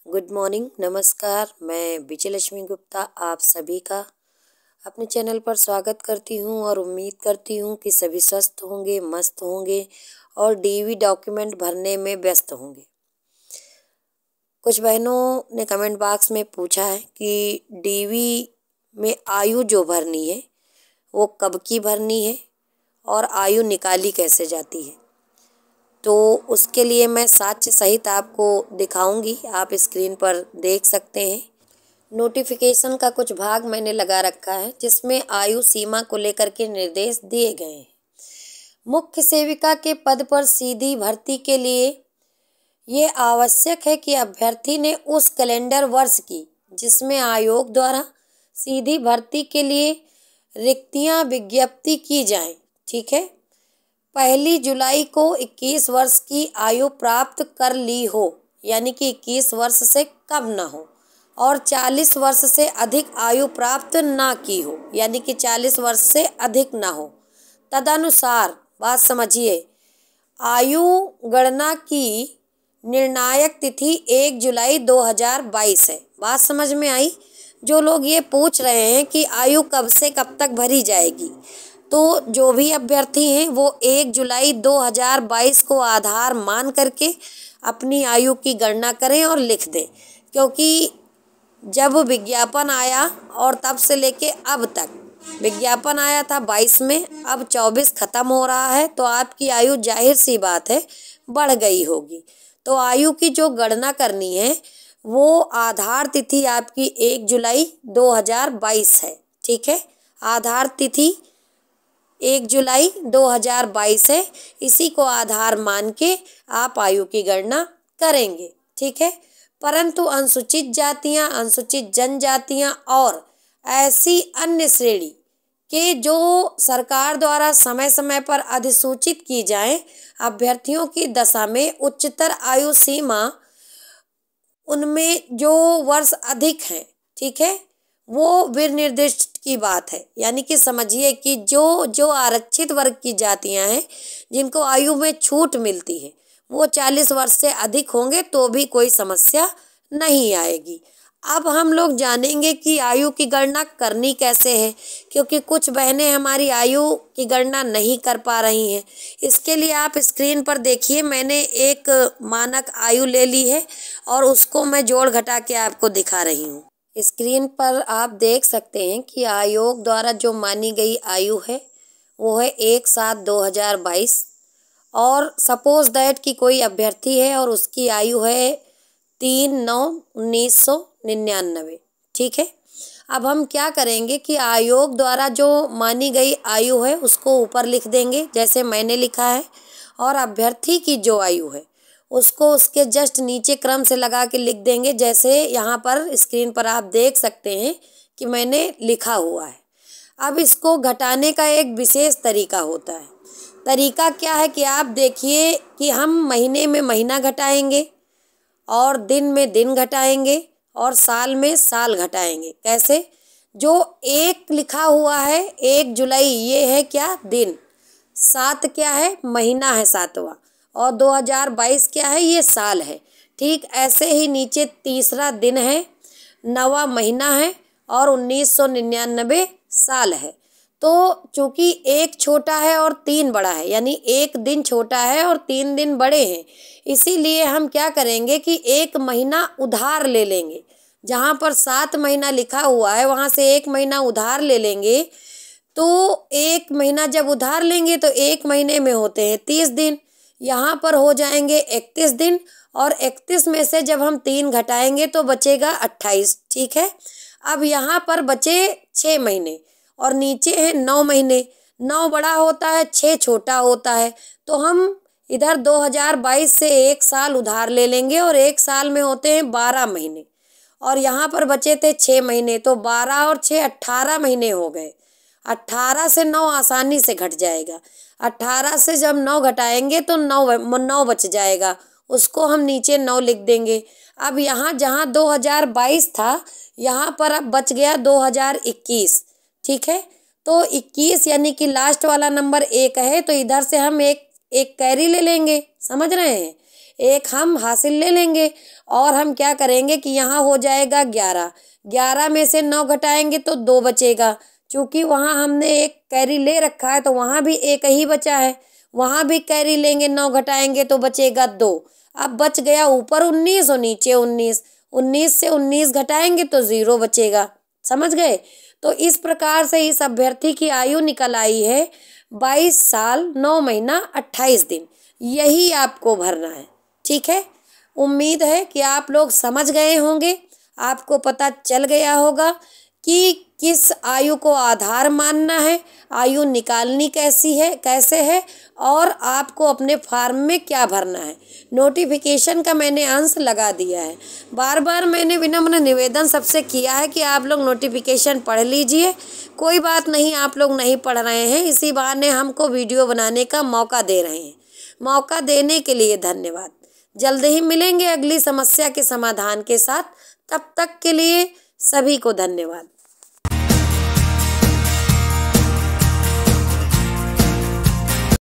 Good morning, नमस्कार। मैं विजयलक्ष्मी गुप्ता आप सभी का अपने चैनल पर स्वागत करती हूं और उम्मीद करती हूं कि सभी स्वस्थ होंगे, मस्त होंगे और डीवी डॉक्यूमेंट भरने में व्यस्त होंगे। कुछ बहनों ने कमेंट बॉक्स में पूछा है कि डीवी में आयु जो भरनी है वो कब की भरनी है और आयु निकाली कैसे जाती है। तो उसके लिए मैं साक्ष्य सहित आपको दिखाऊंगी, आप स्क्रीन पर देख सकते हैं। नोटिफिकेशन का कुछ भाग मैंने लगा रखा है जिसमें आयु सीमा को लेकर के निर्देश दिए गए हैं। मुख्य सेविका के पद पर सीधी भर्ती के लिए ये आवश्यक है कि अभ्यर्थी ने उस कैलेंडर वर्ष की जिसमें आयोग द्वारा सीधी भर्ती के लिए रिक्तियां विज्ञप्ति की जाएं, ठीक है, 1 जुलाई को 21 वर्ष की आयु प्राप्त कर ली हो, यानी कि 21 वर्ष से कम ना हो, और 40 वर्ष से अधिक आयु प्राप्त ना की हो, यानी कि 40 वर्ष से अधिक ना हो। तदनुसार बात समझिए, आयु गणना की निर्णायक तिथि 1 जुलाई 2022 है। बात समझ में आई। जो लोग ये पूछ रहे हैं कि आयु कब से कब तक भरी जाएगी, तो जो भी अभ्यर्थी हैं वो 1 जुलाई 2022 को आधार मान करके अपनी आयु की गणना करें और लिख दें, क्योंकि जब विज्ञापन आया और तब से लेके अब तक, विज्ञापन आया था 22 में, अब 24 खत्म हो रहा है, तो आपकी आयु जाहिर सी बात है बढ़ गई होगी। तो आयु की जो गणना करनी है वो आधार तिथि आपकी 1 जुलाई 2022 है, ठीक है। आधार तिथि 1 जुलाई 2022 है। इसी को आधार मान के आप आयु की गणना करेंगे, ठीक है। परंतु अनुसूचित जातियां, अनुसूचित जनजातियां और ऐसी अन्य श्रेणी के जो सरकार द्वारा समय समय पर अधिसूचित की जाए अभ्यर्थियों की दशा में उच्चतर आयु सीमा, उनमें जो वर्ष अधिक हैं, ठीक है, वो विनिर्दिष्ट की बात है। यानी कि समझिए कि जो जो आरक्षित वर्ग की जातियां हैं जिनको आयु में छूट मिलती है वो 40 वर्ष से अधिक होंगे तो भी कोई समस्या नहीं आएगी। अब हम लोग जानेंगे कि आयु की गणना करनी कैसे है, क्योंकि कुछ बहनें हमारी आयु की गणना नहीं कर पा रही हैं। इसके लिए आप स्क्रीन पर देखिए, मैंने एक मानक आयु ले ली है और उसको मैं जोड़ घटा के आपको दिखा रही हूँ। स्क्रीन पर आप देख सकते हैं कि आयोग द्वारा जो मानी गई आयु है वो है 1/7/2022 और सपोज दैट कि कोई अभ्यर्थी है और उसकी आयु है 3/9/1999, ठीक है। अब हम क्या करेंगे कि आयोग द्वारा जो मानी गई आयु है उसको ऊपर लिख देंगे जैसे मैंने लिखा है, और अभ्यर्थी की जो आयु है उसको उसके जस्ट नीचे क्रम से लगा के लिख देंगे, जैसे यहाँ पर स्क्रीन पर आप देख सकते हैं कि मैंने लिखा हुआ है। अब इसको घटाने का एक विशेष तरीका होता है। तरीका क्या है कि आप देखिए कि हम महीने में महीना घटाएंगे और दिन में दिन घटाएंगे और साल में साल घटाएंगे। कैसे? जो एक लिखा हुआ है 1 जुलाई, ये है क्या? दिन। 7 क्या है? महीना है 7वां, और 2022 क्या है? ये साल है। ठीक ऐसे ही नीचे तीसरा दिन है, 9वां महीना है और 1999 साल है। तो चूंकि एक छोटा है और 3 बड़ा है, यानी एक दिन छोटा है और 3 दिन बड़े हैं, इसीलिए हम क्या करेंगे कि एक महीना उधार ले लेंगे। जहाँ पर 7 महीना लिखा हुआ है वहाँ से एक महीना उधार ले लेंगे। तो एक महीना जब उधार लेंगे तो एक महीने में होते हैं 30 दिन, यहाँ पर हो जाएंगे 31 दिन, और 31 में से जब हम 3 घटाएंगे तो बचेगा 28, ठीक है। अब यहाँ पर बचे 6 महीने और नीचे है 9 महीने। 9 बड़ा होता है, 6 छोटा होता है, तो हम इधर 2022 से एक साल उधार ले लेंगे और एक साल में होते हैं 12 महीने, और यहाँ पर बचे थे 6 महीने, तो 12 और 6 18 महीने हो गए। 18 से 9 आसानी से घट जाएगा। 18 से जब 9 घटाएंगे तो 9 बच जाएगा, उसको हम नीचे 9 लिख देंगे। अब यहाँ जहाँ 2022 था यहाँ पर अब बच गया 2021, ठीक है। तो 21 यानी कि लास्ट वाला नंबर 1 है, तो इधर से हम एक कैरी ले लेंगे, समझ रहे हैं। एक हम हासिल ले लेंगे और हम क्या करेंगे कि यहाँ हो जाएगा 11, 11 में से 9 घटाएंगे तो 2 बचेगा। चूँकि वहाँ हमने एक कैरी ले रखा है तो वहाँ भी एक ही बचा है, वहाँ भी कैरी लेंगे, 9 घटाएंगे तो बचेगा 2। अब बच गया ऊपर 19 और नीचे 19, 19 से 19 घटाएंगे तो 0 बचेगा। समझ गए? तो इस प्रकार से इस अभ्यर्थी की आयु निकल आई है 22 साल 9 महीना 28 दिन। यही आपको भरना है। ठीक है, उम्मीद है कि आप लोग समझ गए होंगे, आपको पता चल गया होगा कि किस आयु को आधार मानना है, आयु निकालनी कैसे है और आपको अपने फॉर्म में क्या भरना है। नोटिफिकेशन का मैंने अंश लगा दिया है। बार बार मैंने विनम्र निवेदन सबसे किया है कि आप लोग नोटिफिकेशन पढ़ लीजिए। कोई बात नहीं, आप लोग नहीं पढ़ रहे हैं, इसी बहाने हमको वीडियो बनाने का मौका दे रहे हैं। मौका देने के लिए धन्यवाद। जल्द ही मिलेंगे अगली समस्या के समाधान के साथ। तब तक के लिए सभी को धन्यवाद।